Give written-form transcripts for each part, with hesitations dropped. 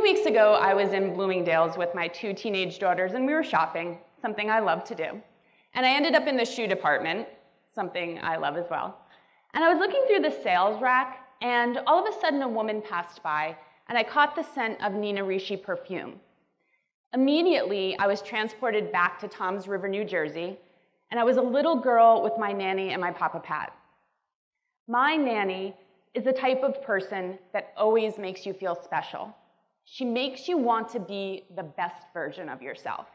few weeks ago, I was in Bloomingdale's with my 2 teenage daughters, and we were shopping, something I love to do. And I ended up in the shoe department, something I love as well. And I was looking through the sales rack, and all of a sudden a woman passed by, and I caught the scent of Nina Ricci perfume. Immediately, I was transported back to Toms River, New Jersey, and I was a little girl with my nanny and my Papa Pat. My nanny is the type of person that always makes you feel special. She makes you want to be the best version of yourself.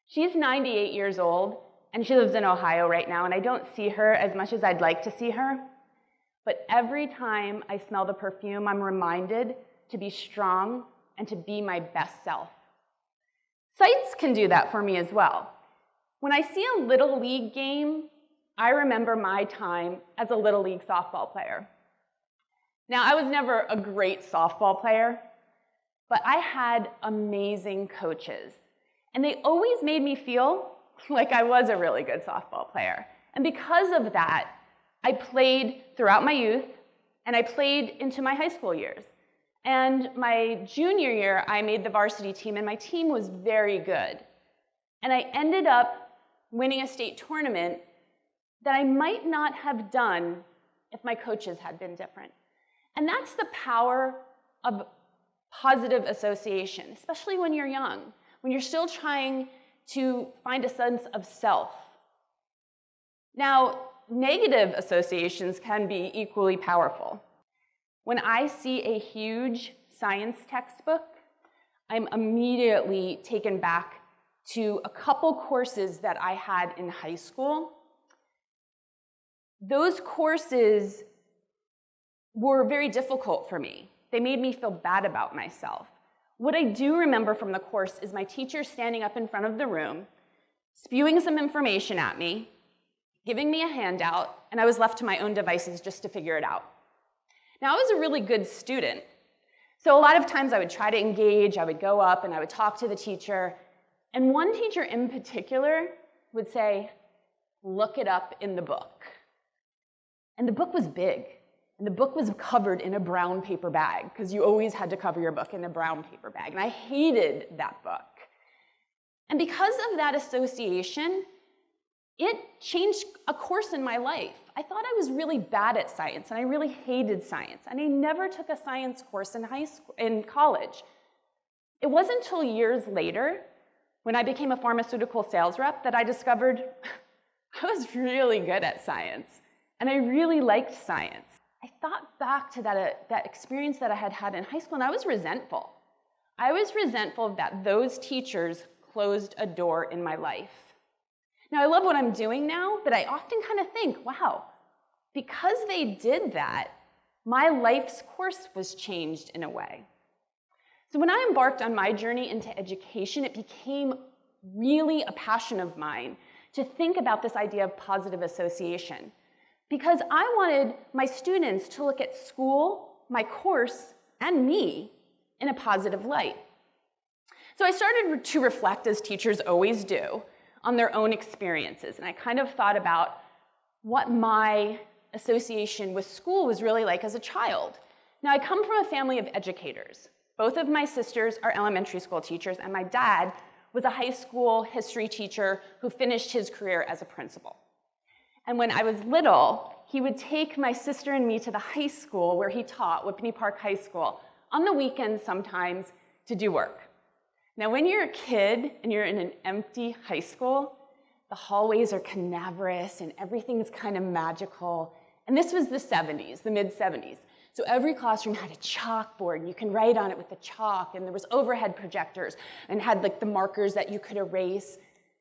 She's 98 years old, and she lives in Ohio right now, and I don't see her as much as I'd like to see her. But every time I smell the perfume, I'm reminded to be strong and to be my best self. Sights can do that for me as well. When I see a Little League game, I remember my time as a Little League softball player. Now, I was never a great softball player, but I had amazing coaches, and they always made me feel like I was a really good softball player. And because of that, I played throughout my youth, and I played into my high school years. And my junior year, I made the varsity team, and my team was very good. And I ended up winning a state tournament that I might not have done if my coaches had been different. And that's the power of positive association, especially when you're young, when you're still trying to find a sense of self. Now, negative associations can be equally powerful. When I see a huge science textbook, I'm immediately taken back to a couple courses that I had in high school. Those courses were very difficult for me. They made me feel bad about myself. What I do remember from the course is my teacher standing up in front of the room, spewing some information at me, giving me a handout, and I was left to my own devices just to figure it out. Now, I was a really good student, so a lot of times I would try to engage, I would go up and I would talk to the teacher, and one teacher in particular would say, "Look it up in the book." And the book was big, and the book was covered in a brown paper bag, because you always had to cover your book in a brown paper bag, and I hated that book. And because of that association, it changed a course in my life. I thought I was really bad at science, and I really hated science, and I never took a science course in college. It wasn't until years later, when I became a pharmaceutical sales rep, that I discovered I was really good at science, and I really liked science. I thought back to that experience that I had had in high school, and I was resentful. I was resentful that those teachers closed a door in my life. Now, I love what I'm doing now, but I often kind of think, wow, because they did that, my life's course was changed in a way. So when I embarked on my journey into education, it became really a passion of mine to think about this idea of positive association, because I wanted my students to look at school, my course, and me in a positive light. So I started to reflect, as teachers always do, on their own experiences. And I kind of thought about what my association with school was really like as a child. Now, I come from a family of educators. Both of my sisters are elementary school teachers, and my dad was a high school history teacher who finished his career as a principal. And when I was little, he would take my sister and me to the high school where he taught, Whippany Park High School, on the weekends sometimes to do work. Now, when you're a kid and you're in an empty high school, the hallways are cadaverous and everything's kind of magical. And this was the 70s, the mid-70s. So every classroom had a chalkboard, and you can write on it with the chalk, and there was overhead projectors, and had like the markers that you could erase.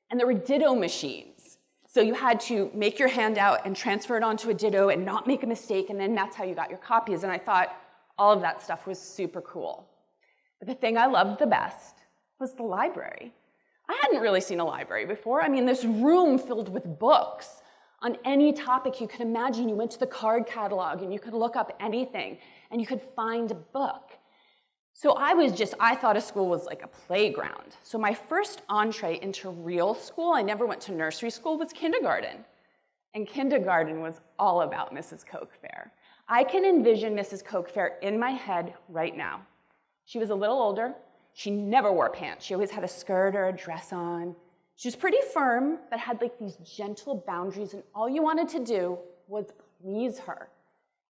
And there were ditto machines. So you had to make your handout and transfer it onto a ditto and not make a mistake, and then that's how you got your copies. And I thought all of that stuff was super cool. But the thing I loved the best was the library. I hadn't really seen a library before. I mean, this room filled with books on any topic you could imagine. You went to the card catalog and you could look up anything and you could find a book. So I thought a school was like a playground. So my first entree into real school, I never went to nursery school, was kindergarten. And kindergarten was all about Mrs. Koch Fair. I can envision Mrs. Koch Fair in my head right now. She was a little older. She never wore pants. She always had a skirt or a dress on. She was pretty firm, but had like these gentle boundaries, and all you wanted to do was please her.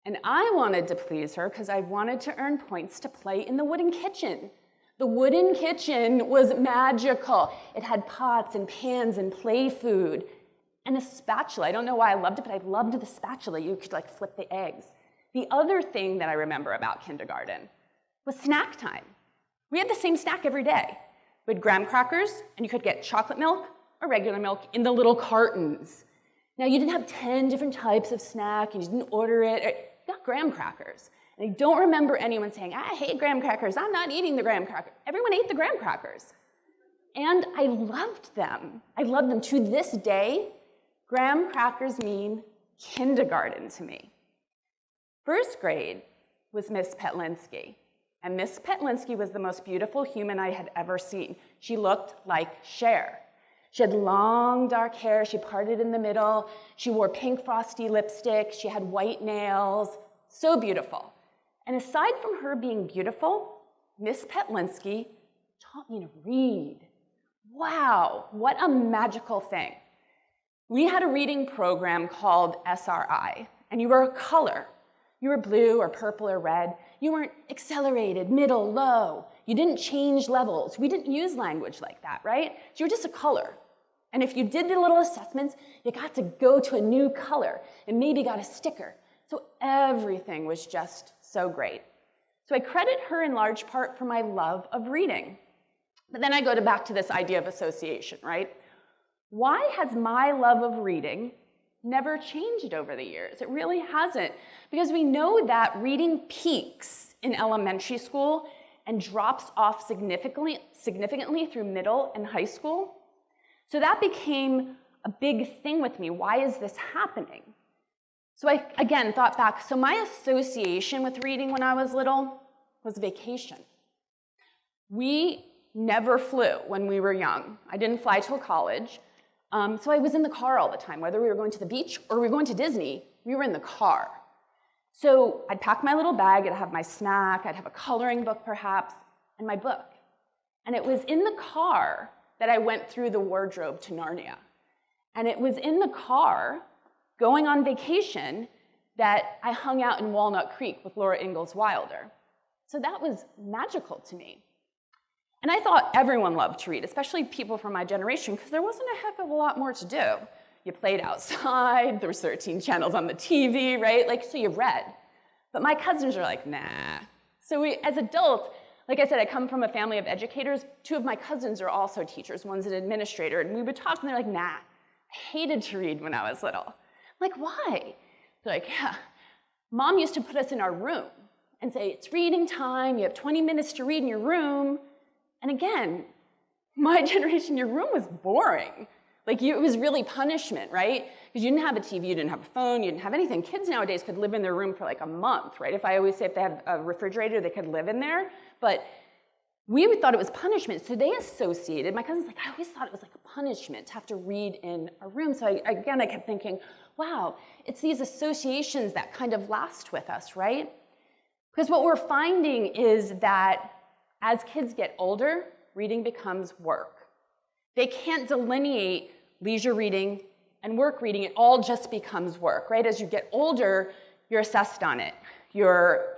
And I wanted to please her because I wanted to earn points to play in the wooden kitchen. The wooden kitchen was magical. It had pots and pans and play food and a spatula. I don't know why I loved it, but I loved the spatula. You could like flip the eggs. The other thing that I remember about kindergarten was snack time. We had the same snack every day. We had graham crackers, and you could get chocolate milk or regular milk in the little cartons. Now, you didn't have 10 different types of snack, and you didn't order it. You got graham crackers. And I don't remember anyone saying, I hate graham crackers. I'm not eating the graham crackers. Everyone ate the graham crackers. And I loved them. I love them. To this day, graham crackers mean kindergarten to me. First grade was Miss Petlinski. And Miss Petlinski was the most beautiful human I had ever seen. She looked like Cher. She had long, dark hair. She parted in the middle. She wore pink frosty lipstick. She had white nails. So beautiful. And aside from her being beautiful, Miss Petlinski taught me to read. Wow, what a magical thing. We had a reading program called SRI, and you were a color. You were blue or purple or red. You weren't accelerated, middle, low. You didn't change levels. We didn't use language like that, right? So you were just a color. And if you did the little assessments, you got to go to a new color and maybe got a sticker. So everything was just so great. So I credit her in large part for my love of reading. But then I go back to this idea of association, right? Why has my love of reading never changed over the years? It really hasn't, because we know that reading peaks in elementary school and drops off significantly through middle and high school. So that became a big thing with me. Why is this happening? So I, again, thought back. So my association with reading when I was little was vacation. We never flew when we were young. I didn't fly till college. So I was in the car all the time. Whether we were going to the beach or we were going to Disney, we were in the car. So I'd pack my little bag, I'd have my snack, I'd have a coloring book perhaps, and my book. And it was in the car that I went through the wardrobe to Narnia. And it was in the car, going on vacation, that I hung out in Walnut Creek with Laura Ingalls Wilder. So that was magical to me. And I thought everyone loved to read, especially people from my generation, because there wasn't a heck of a lot more to do. You played outside, there was 13 channels on the TV, right? Like, so you read. But my cousins are like, nah. So we, as adults, like I said, I come from a family of educators. 2 of my cousins are also teachers. One's an administrator. And we would talk, and they're like, nah, I hated to read when I was little. I'm like, why? They're like, yeah. Mom used to put us in our room and say, it's reading time. You have 20 minutes to read in your room. And again, my generation, your room was boring. Like, it was really punishment, right? Because you didn't have a TV, you didn't have a phone, you didn't have anything. Kids nowadays could live in their room for like a month, right? If I always say if they have a refrigerator, they could live in there. But we thought it was punishment. So they associated, my cousin's like, I always thought it was like a punishment to have to read in a room. So I kept thinking, wow, it's these associations that kind of last with us, right? Because what we're finding is that as kids get older, reading becomes work. They can't delineate leisure reading and work reading. It all just becomes work, right? As you get older, you're assessed on it. You're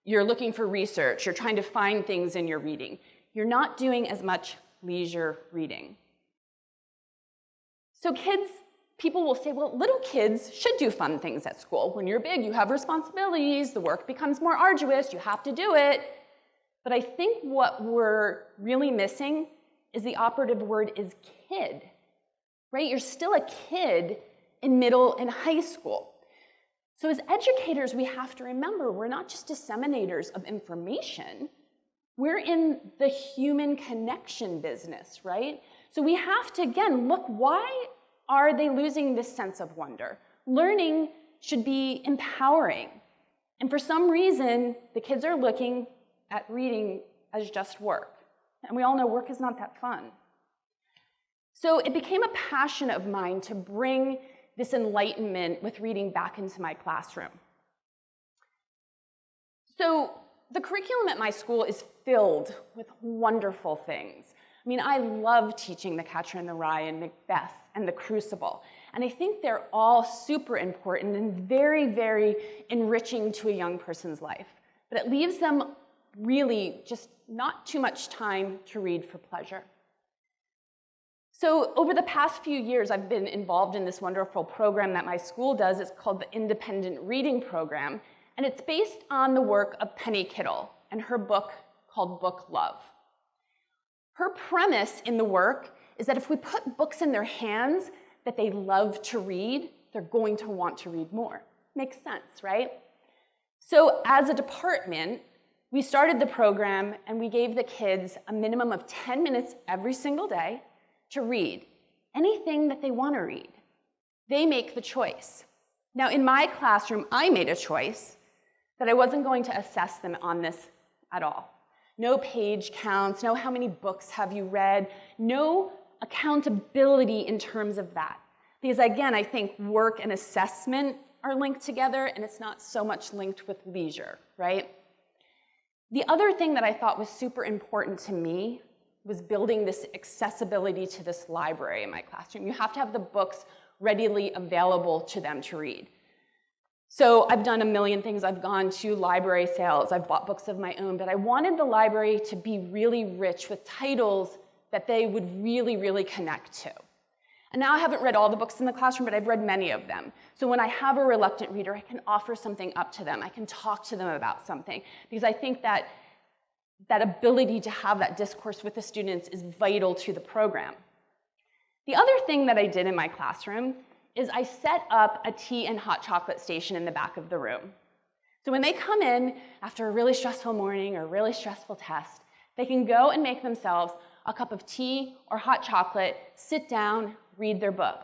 looking for research. You're trying to find things in your reading. You're not doing as much leisure reading. So people will say, well, little kids should do fun things at school. When you're big, you have responsibilities. The work becomes more arduous. You have to do it. But I think what we're really missing is the operative word is kid, right? You're still a kid in middle and high school. So as educators, we have to remember we're not just disseminators of information. We're in the human connection business, right? So we have to, again, look, why are they losing this sense of wonder? Learning should be empowering. And for some reason, the kids are looking at reading as just work. And we all know work is not that fun. So it became a passion of mine to bring this enlightenment with reading back into my classroom. So the curriculum at my school is filled with wonderful things. I mean, I love teaching The Catcher in the Rye and Macbeth and The Crucible. And I think they're all super important and very, very enriching to a young person's life. But it leaves them really just not too much time to read for pleasure. So over the past few years, I've been involved in this wonderful program that my school does. It's called the Independent Reading Program, and it's based on the work of Penny Kittle and her book called Book Love. Her premise in the work is that if we put books in their hands that they love to read, they're going to want to read more. Makes sense, right? So as a department, we started the program and we gave the kids a minimum of 10 minutes every single day to read anything that they want to read. They make the choice. Now, in my classroom, I made a choice that I wasn't going to assess them on this at all. No page counts, no how many books have you read, no accountability in terms of that. Because again, I think work and assessment are linked together, and it's not so much linked with leisure, right? The other thing that I thought was super important to me was building this accessibility to this library in my classroom. You have to have the books readily available to them to read. So I've done a million things. I've gone to library sales. I've bought books of my own, but I wanted the library to be really rich with titles that they would really, really connect to. And now I haven't read all the books in the classroom, but I've read many of them. So when I have a reluctant reader, I can offer something up to them. I can talk to them about something, because I think that ability to have that discourse with the students is vital to the program. The other thing that I did in my classroom is I set up a tea and hot chocolate station in the back of the room. So when they come in after a really stressful morning or a really stressful test, they can go and make themselves a cup of tea or hot chocolate, sit down, read their book.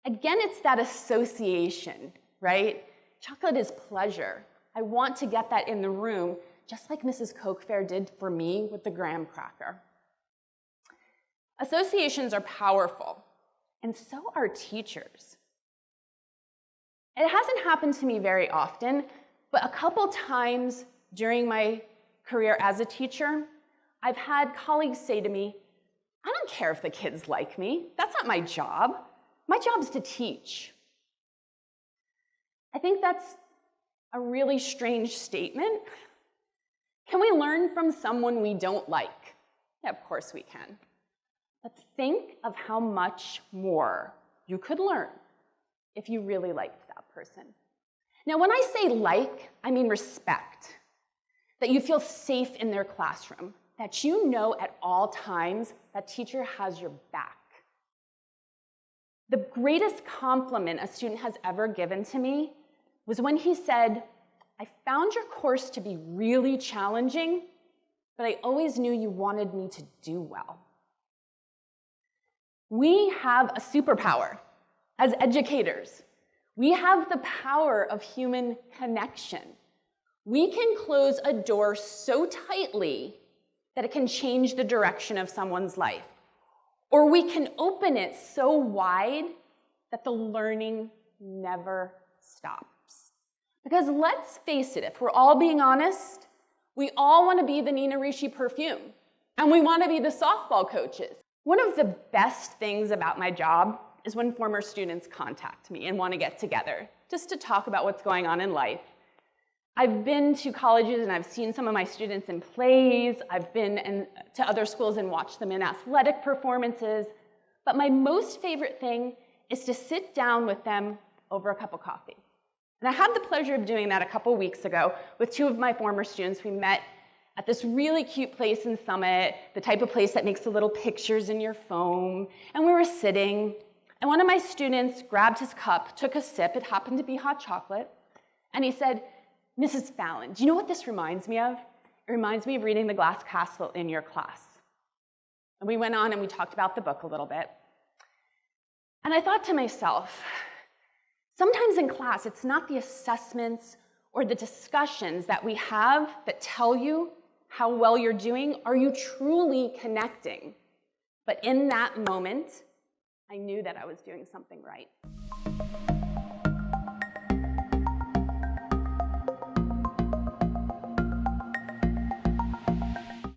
Again, it's that association, right? Chocolate is pleasure. I want to get that in the room, just like Mrs. Cokefair did for me with the graham cracker. Associations are powerful, and so are teachers. It hasn't happened to me very often, but a couple times during my career as a teacher, I've had colleagues say to me, I don't care if the kids like me. That's not my job. My job's to teach. I think that's a really strange statement. Can we learn from someone we don't like? Yeah, of course we can. But think of how much more you could learn if you really liked that person. Now, when I say like, I mean respect. That you feel safe in their classroom. That you know at all times that teacher has your back. The greatest compliment a student has ever given to me was when he said, I found your course to be really challenging, but I always knew you wanted me to do well. We have a superpower as educators. We have the power of human connection. We can close a door so tightly that it can change the direction of someone's life. Or we can open it so wide that the learning never stops. Because let's face it, if we're all being honest, we all want to be the Nina Ricci perfume, and we want to be the softball coaches. One of the best things about my job is when former students contact me and want to get together, just to talk about what's going on in life. I've been to colleges and I've seen some of my students in plays. I've been to other schools and watched them in athletic performances. But my most favorite thing is to sit down with them over a cup of coffee. And I had the pleasure of doing that a couple weeks ago with two of my former students. We met at this really cute place in Summit, the type of place that makes the little pictures in your phone. And we were sitting, and one of my students grabbed his cup, took a sip. It happened to be hot chocolate. And he said, Mrs. Fallon, do you know what this reminds me of? It reminds me of reading The Glass Castle in your class. And we went on and we talked about the book a little bit. And I thought to myself, sometimes in class, it's not the assessments or the discussions that we have that tell you how well you're doing. Are you truly connecting? But in that moment, I knew that I was doing something right.